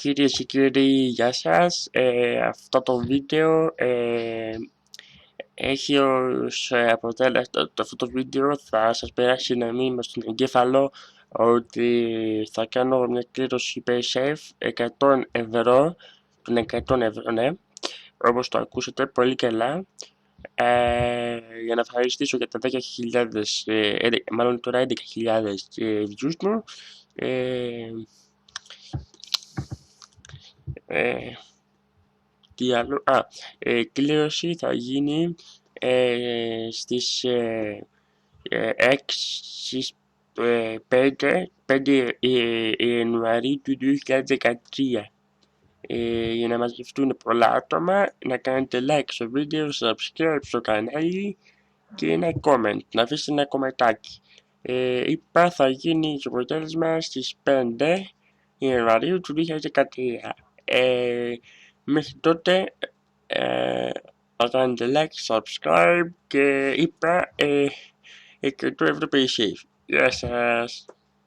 Κυρίες και κύριοι, γεια σας. Αυτό το βίντεο έχει ως αποτέλεσμα, αυτό το βίντεο θα σας περάσει ένα μήνυμα στον εγκέφαλο ότι θα κάνω μια κλήρωση PaySafe 100 ευρώ, των 100 ευρώ, ναι, όπως το ακούσατε πολύ καλά, για να ευχαριστήσω για τα 10.000, μάλλον τώρα 11.000 views μου. Τι άλλο, κλήρωση θα γίνει στις 5 Ιανουαρίου του 2013. Για να μαζευτούν πολλά άτομα, να κάνετε like στο βίντεο, subscribe στο κανάλι και ένα comment, να αφήσετε ένα κομματάκι. Είπα θα γίνει το αποτέλεσμα στις 5 Ιανουαρίου του 2013. Μέχρι τότε θα κάνετε like, subscribe και είπα 100 ευρώ PaySafe. Γεια σας.